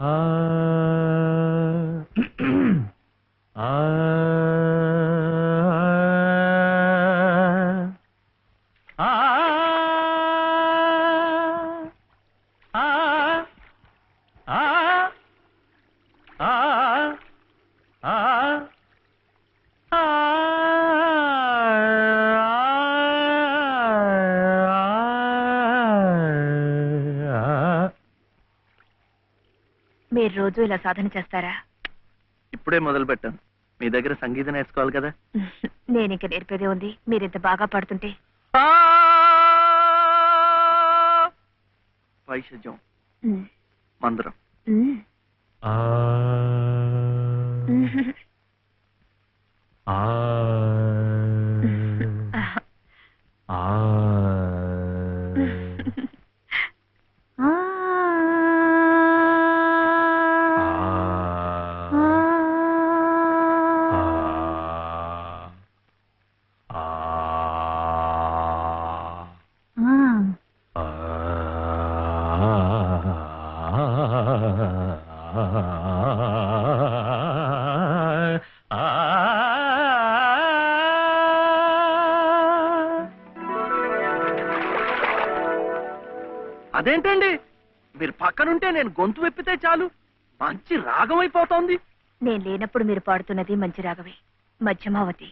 ఆ ఆ మీరు రోజు ఇలా సాధన చేస్తారా? ఇప్పుడే మొదలు పెట్టాను. మీ దగ్గర సంగీతం నేర్చుకోవాలి కదా. నేను ఇంక నేర్పేదే ఉంది. మీరు ఇంత బాగా పాడుతుంటే. వైషజ్యం మందరం. అదేంటండి, మీరు పక్కనుంటే నేను గొంతు వెప్పితే చాలు మంచి రాగం అయిపోతోంది. నేను లేనప్పుడు మీరు పాడుతున్నది మంచి రాగమే, మధ్యమావతి.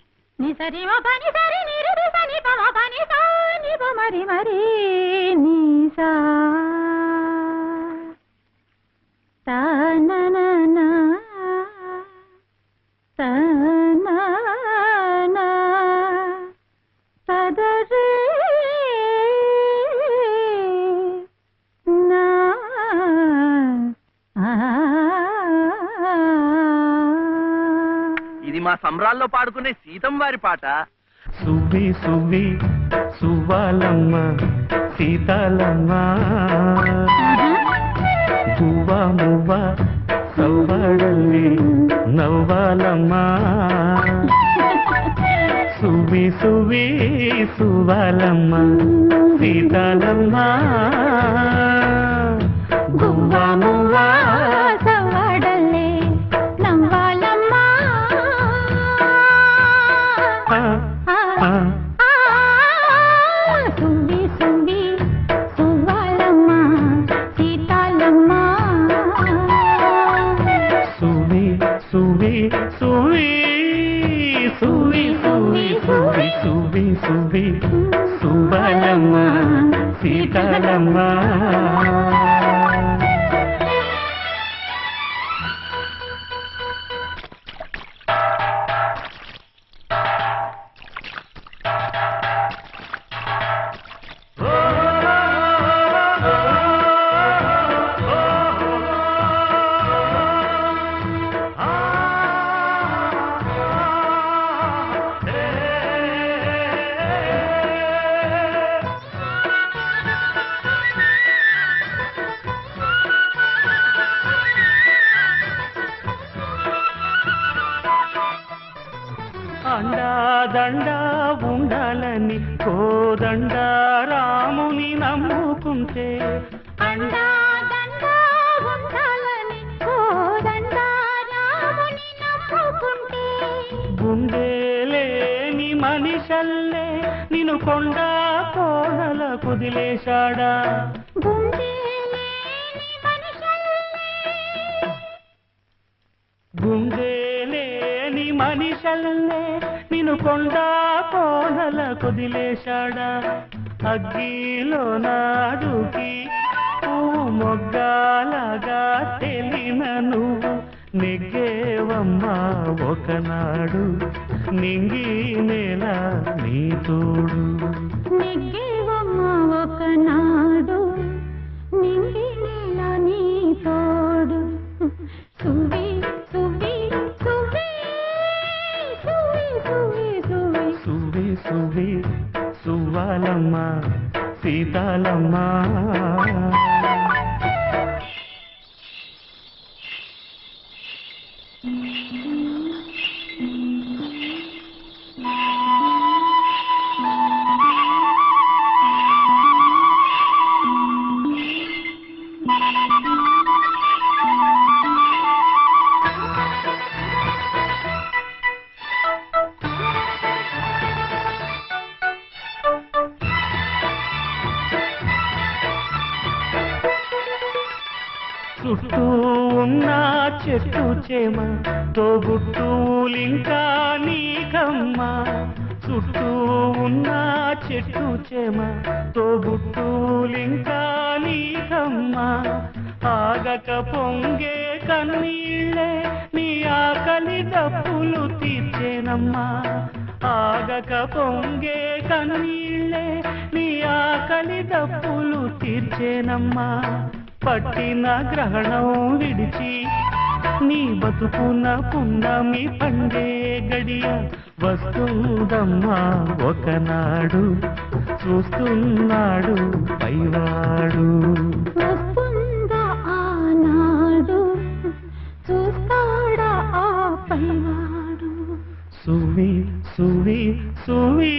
ఇది మా సంబరాల్లో పాడుకునే సీతం వారి పాట. సువ్వి సువ్వి సువ్వాలమ్మ సీతాలమ్మ, గువ్వ మువ్వ సవ్వడల్లి నవ్వాలమ్మ. సువ్వి సువ్వి సువ్వాలమ్మ సీతాలమ్మ, గువ్వ మువ్వ సవ్వడల్లి నవ్వాలమ్మ. సువ్వి సువ్వి సువ్వాలమ్మ సీతాలమ్మ, సువ్వి సువ్వి సువ్వి సువ్వి సువ్వి సువ్వి సువ్వి సువ్వి సువ్వాలమ్మ సీతాలమ్మ. అండాదండా ఉండాలని కోదండా రాముని నమ్ముకుంటే, అండాదండా ఉండాలని కోదండా రాముని నమ్ముకుంటే, గుండెలేని మనిషల్లే నిన్ను కొండా కోనల కుదిలేశాడా. గుండెలేని మనిషల్లే నిన్ను కొండా కోనల కుదిలేశాడా. అగ్గిలో నాడుకి పువ్వు మొగ్గాలగా తెలిన నువ్వు నెగ్గేవమ్మా ఒకనాడు, నింగి నేల నీ తోడు. నెగ్గేవమ్మా ఒకనాడు, నింగి నేల నీ తోడు. సువ్వి సువ్వి సువ్వి సువ్వి సువ్వి సువ్వి సువ్వి సువ్వాలమ్మ సీతాలమ్మ. చుట్టూ ఉన్న చెట్టు చేమ తోబుట్టులింకా నీకమ్మా చుట్టూ ఉన్న చెట్టు చేమ తోబుట్టులింకా నీకమ్మా ఆగక పొంగే కన్నీళ్ళే నీ ఆకలి దప్పులు తీర్చేనమ్మా ఆగక పొంగే కన్నీళ్ళే నీ ఆకలి దప్పులు తీర్చేనమ్మా పట్టిన గ్రహణం విడిచి నీ బతుకున పున్నమి పండే గడియ వస్తుందమ్మా ఒకనాడు చూస్తున్నాడు పైవాడు వస్తుందా ఆనాడు చూస్తాడా ఆ పైవాడు సువి సువి సువి